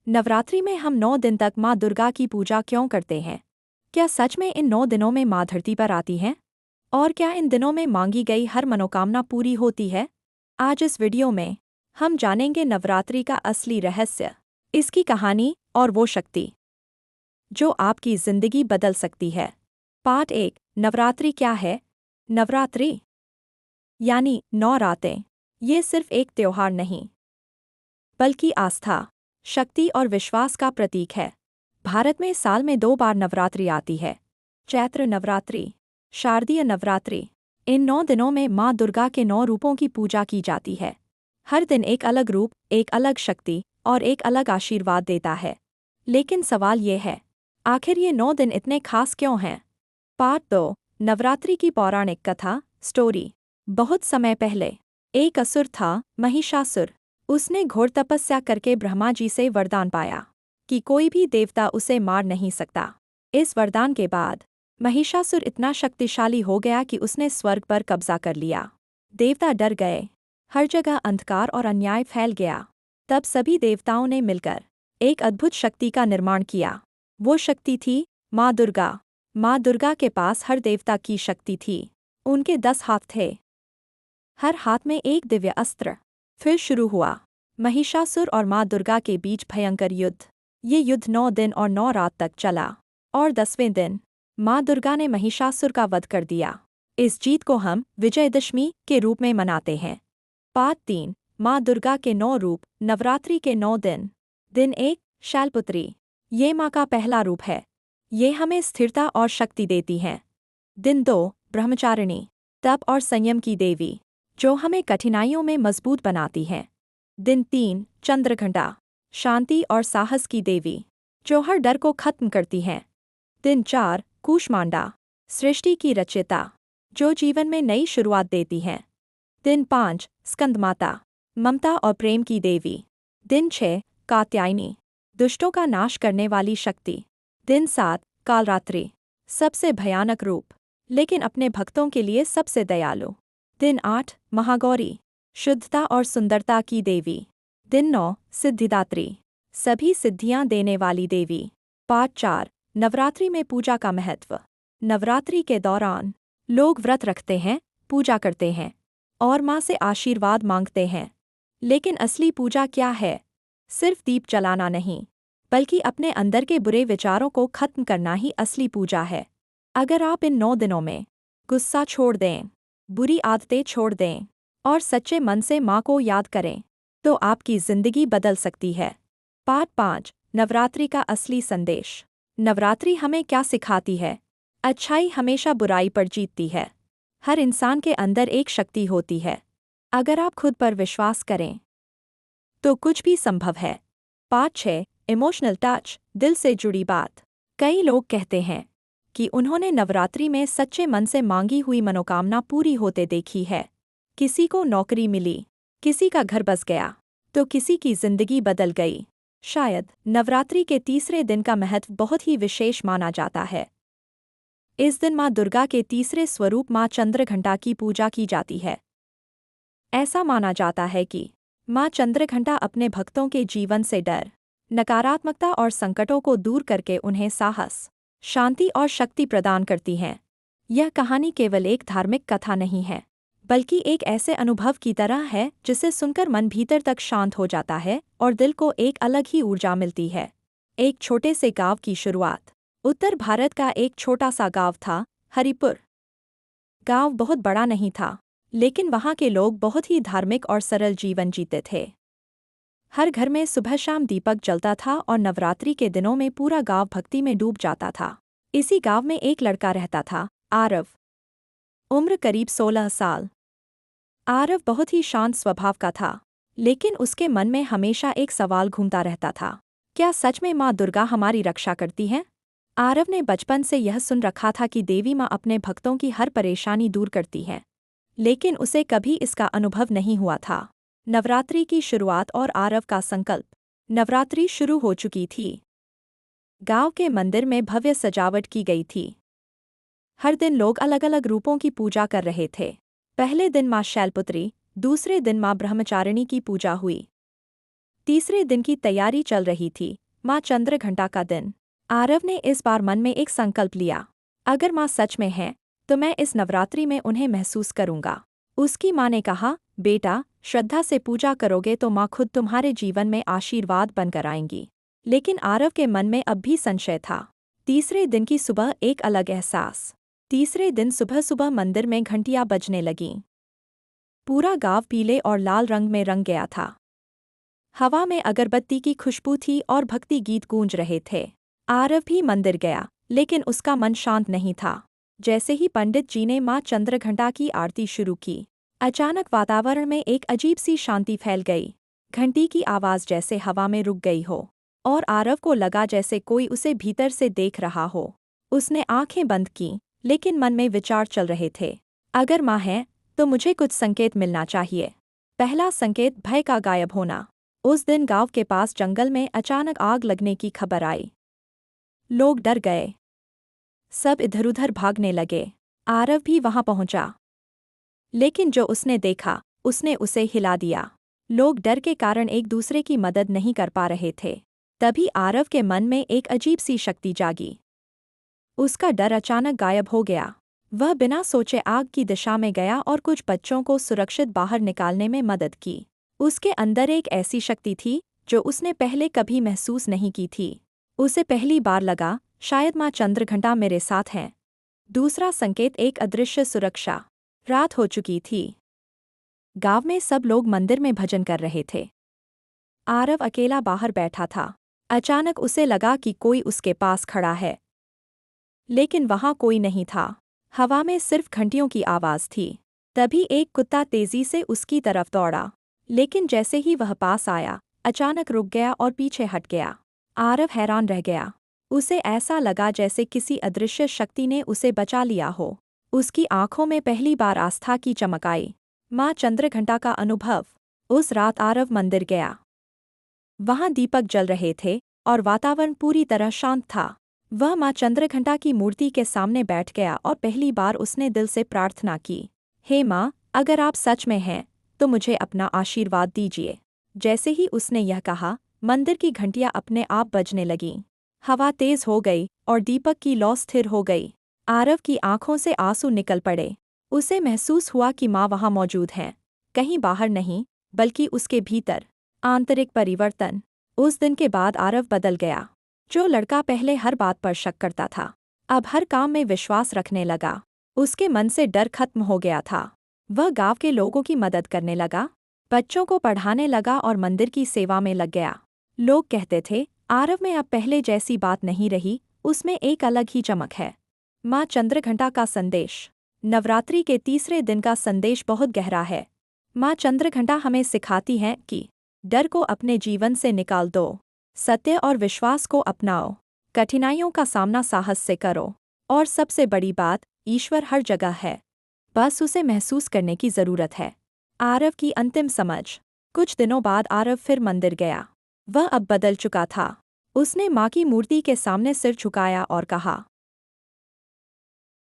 नवरात्रि में हम 9 दिन तक माँ दुर्गा की पूजा क्यों करते हैं? क्या सच में इन 9 दिनों में माँ धरती पर आती हैं? और क्या इन दिनों में मांगी गई हर मनोकामना पूरी होती है? आज इस वीडियो में हम जानेंगे नवरात्रि का असली रहस्य, इसकी कहानी और वो शक्ति जो आपकी जिंदगी बदल सकती है। पार्ट 1। नवरात्रि क्या है? नवरात्रि यानी 9 रातें। ये सिर्फ एक त्योहार नहीं, बल्कि आस्था, शक्ति और विश्वास का प्रतीक है। भारत में साल में 2 बार नवरात्रि आती है, चैत्र नवरात्रि, शारदीय नवरात्रि। इन 9 दिनों में माँ दुर्गा के 9 रूपों की पूजा की जाती है। हर दिन एक अलग रूप, एक अलग शक्ति और एक अलग आशीर्वाद देता है। लेकिन सवाल ये है, आखिर ये 9 दिन इतने खास क्यों हैं? पार्ट 2। नवरात्रि की पौराणिक कथा, स्टोरी। बहुत समय पहले एक असुर था, महिषासुर। उसने घोर तपस्या करके ब्रह्मा जी से वरदान पाया कि कोई भी देवता उसे मार नहीं सकता। इस वरदान के बाद महिषासुर इतना शक्तिशाली हो गया कि उसने स्वर्ग पर कब्जा कर लिया। देवता डर गए, हर जगह अंधकार और अन्याय फैल गया। तब सभी देवताओं ने मिलकर एक अद्भुत शक्ति का निर्माण किया। वो शक्ति थी माँ दुर्गा। माँ दुर्गा के पास हर देवता की शक्ति थी। उनके 10 हाथ थे, हर हाथ में एक दिव्य अस्त्र। फिर शुरू हुआ महिषासुर और माँ दुर्गा के बीच भयंकर युद्ध। ये युद्ध 9 दिन और 9 रात तक चला, और 10वें दिन माँ दुर्गा ने महिषासुर का वध कर दिया। इस जीत को हम विजयदशमी के रूप में मनाते हैं। पार्ट 3। माँ दुर्गा के 9 रूप, नवरात्रि के 9 दिन। दिन 1। शैलपुत्री। ये माँ का पहला रूप है। ये हमें स्थिरता और शक्ति देती हैं। दिन 2। ब्रह्मचारिणी, तप और संयम की देवी, जो हमें कठिनाइयों में मजबूत बनाती हैं। दिन 3। चंद्रघंटा, शांति और साहस की देवी, जो हर डर को खत्म करती हैं। दिन 4। कूष्मांडा, सृष्टि की रचयिता, जो जीवन में नई शुरुआत देती हैं। दिन 5। स्कंदमाता, ममता और प्रेम की देवी। दिन 6। कात्यायनी, दुष्टों का नाश करने वाली शक्ति। दिन 7। कालरात्रि, सबसे भयानक रूप, लेकिन अपने भक्तों के लिए सबसे दयालु। दिन 8। महागौरी, शुद्धता और सुंदरता की देवी। दिन 9। सिद्धिदात्री, सभी सिद्धियां देने वाली देवी। पार्ट 4। नवरात्रि में पूजा का महत्व। नवरात्रि के दौरान लोग व्रत रखते हैं, पूजा करते हैं और माँ से आशीर्वाद मांगते हैं। लेकिन असली पूजा क्या है? सिर्फ दीप जलाना नहीं, बल्कि अपने अंदर के बुरे विचारों को खत्म करना ही असली पूजा है। अगर आप इन 9 दिनों में गुस्सा छोड़ दें, बुरी आदतें छोड़ दें और सच्चे मन से माँ को याद करें, तो आपकी जिंदगी बदल सकती है। पार्ट 5। नवरात्रि का असली संदेश। नवरात्रि हमें क्या सिखाती है? अच्छाई हमेशा बुराई पर जीतती है। हर इंसान के अंदर एक शक्ति होती है। अगर आप खुद पर विश्वास करें, तो कुछ भी संभव है। पार्ट 6। इमोशनल टच, दिल से जुड़ी बात। कई लोग कहते हैं कि उन्होंने नवरात्रि में सच्चे मन से मांगी हुई मनोकामना पूरी होते देखी है। किसी को नौकरी मिली, किसी का घर बस गया, तो किसी की जिंदगी बदल गई। शायद नवरात्रि के तीसरे दिन का महत्व बहुत ही विशेष माना जाता है। इस दिन माँ दुर्गा के तीसरे स्वरूप माँ चंद्रघंटा की पूजा की जाती है। ऐसा माना जाता है कि माँ चंद्रघंटा अपने भक्तों के जीवन से डर, नकारात्मकता और संकटों को दूर करके उन्हें साहस, शांति और शक्ति प्रदान करती हैं। यह कहानी केवल एक धार्मिक कथा नहीं है, बल्कि एक ऐसे अनुभव की तरह है जिसे सुनकर मन भीतर तक शांत हो जाता है और दिल को एक अलग ही ऊर्जा मिलती है। एक छोटे से गांव की शुरुआत। उत्तर भारत का एक छोटा सा गांव था, हरिपुर। गांव बहुत बड़ा नहीं था, लेकिन वहाँ के लोग बहुत ही धार्मिक और सरल जीवन जीते थे। हर घर में सुबह शाम दीपक जलता था और नवरात्रि के दिनों में पूरा गांव भक्ति में डूब जाता था। इसी गांव में एक लड़का रहता था, आरव। उम्र करीब 16 साल। आरव बहुत ही शांत स्वभाव का था, लेकिन उसके मन में हमेशा एक सवाल घूमता रहता था, क्या सच में माँ दुर्गा हमारी रक्षा करती हैं? आरव ने बचपन से यह सुन रखा था कि देवी माँ अपने भक्तों की हर परेशानी दूर करती हैं, लेकिन उसे कभी इसका अनुभव नहीं हुआ था। नवरात्रि की शुरुआत और आरव का संकल्प। नवरात्रि शुरू हो चुकी थी। गांव के मंदिर में भव्य सजावट की गई थी। हर दिन लोग अलग अलग रूपों की पूजा कर रहे थे। पहले दिन माँ शैलपुत्री, दूसरे दिन माँ ब्रह्मचारिणी की पूजा हुई। तीसरे दिन की तैयारी चल रही थी, माँ चंद्रघंटा का दिन। आरव ने इस बार मन में एक संकल्प लिया। अगर माँ सच में है तो मैं इस नवरात्रि में उन्हें महसूस करूंगा। उसकी माँ ने कहा, बेटा, श्रद्धा से पूजा करोगे तो माँ खुद तुम्हारे जीवन में आशीर्वाद बनकर आएंगी। लेकिन आरव के मन में अब भी संशय था। तीसरे दिन की सुबह एक अलग एहसास। तीसरे दिन सुबह सुबह मंदिर में घंटियां बजने लगीं। पूरा गांव पीले और लाल रंग में रंग गया था। हवा में अगरबत्ती की खुशबू थी और भक्ति गीत गूंज रहे थे। आरव भी मंदिर गया, लेकिन उसका मन शांत नहीं था। जैसे ही पंडित जी ने माँ चंद्रघंटा की आरती शुरू की, अचानक वातावरण में एक अजीब सी शांति फैल गई। घंटी की आवाज़ जैसे हवा में रुक गई हो, और आरव को लगा जैसे कोई उसे भीतर से देख रहा हो। उसने आंखें बंद कीं, लेकिन मन में विचार चल रहे थे। अगर माँ है तो मुझे कुछ संकेत मिलना चाहिए। पहला संकेत, भय का गायब होना। उस दिन गांव के पास जंगल में अचानक आग लगने की खबर आई। लोग डर गए। सब इधर-उधर भागने लगे। आरव भी वहां पहुंचा, लेकिन जो उसने देखा उसने उसे हिला दिया। लोग डर के कारण एक दूसरे की मदद नहीं कर पा रहे थे। तभी आरव के मन में एक अजीब सी शक्ति जागी। उसका डर अचानक गायब हो गया। वह बिना सोचे आग की दिशा में गया और कुछ बच्चों को सुरक्षित बाहर निकालने में मदद की। उसके अंदर एक ऐसी शक्ति थी जो उसने पहले कभी महसूस नहीं की थी। उसे पहली बार लगा, शायद माँ चंद्रघंटा मेरे साथ हैं। दूसरा संकेत, एक अदृश्य सुरक्षा। रात हो चुकी थी। गांव में सब लोग मंदिर में भजन कर रहे थे। आरव अकेला बाहर बैठा था। अचानक उसे लगा कि कोई उसके पास खड़ा है, लेकिन वहां कोई नहीं था। हवा में सिर्फ घंटियों की आवाज़ थी। तभी एक कुत्ता तेजी से उसकी तरफ दौड़ा, लेकिन जैसे ही वह पास आया, अचानक रुक गया और पीछे हट गया। आरव हैरान रह गया। उसे ऐसा लगा जैसे किसी अदृश्य शक्ति ने उसे बचा लिया हो। उसकी आंखों में पहली बार आस्था की चमक आई। माँ चंद्रघंटा का अनुभव। उस रात आरव मंदिर गया। वहां दीपक जल रहे थे और वातावरण पूरी तरह शांत था। वह माँ चंद्रघंटा की मूर्ति के सामने बैठ गया और पहली बार उसने दिल से प्रार्थना की, हे माँ, अगर आप सच में हैं तो मुझे अपना आशीर्वाद दीजिए। जैसे ही उसने यह कहा, मंदिर की घंटियां अपने आप बजने लगीं। हवा तेज हो गई और दीपक की लौ स्थिर हो गई। आरव की आंखों से आंसू निकल पड़े। उसे महसूस हुआ कि माँ वहाँ मौजूद हैं, कहीं बाहर नहीं, बल्कि उसके भीतर। आंतरिक परिवर्तन। उस दिन के बाद आरव बदल गया। जो लड़का पहले हर बात पर शक करता था, अब हर काम में विश्वास रखने लगा। उसके मन से डर खत्म हो गया था। वह गांव के लोगों की मदद करने लगा, बच्चों को पढ़ाने लगा और मंदिर की सेवा में लग गया। लोग कहते थे, आरव में अब पहले जैसी बात नहीं रही, उसमें एक अलग ही चमक है। माँ चंद्रघंटा का संदेश। नवरात्रि के तीसरे दिन का संदेश बहुत गहरा है। माँ चंद्रघंटा हमें सिखाती हैं कि डर को अपने जीवन से निकाल दो, सत्य और विश्वास को अपनाओ, कठिनाइयों का सामना साहस से करो, और सबसे बड़ी बात, ईश्वर हर जगह है, बस उसे महसूस करने की जरूरत है। आरव की अंतिम समझ। कुछ दिनों बाद आरव फिर मंदिर गया। वह अब बदल चुका था। उसने माँ की मूर्ति के सामने सिर झुकाया और कहा,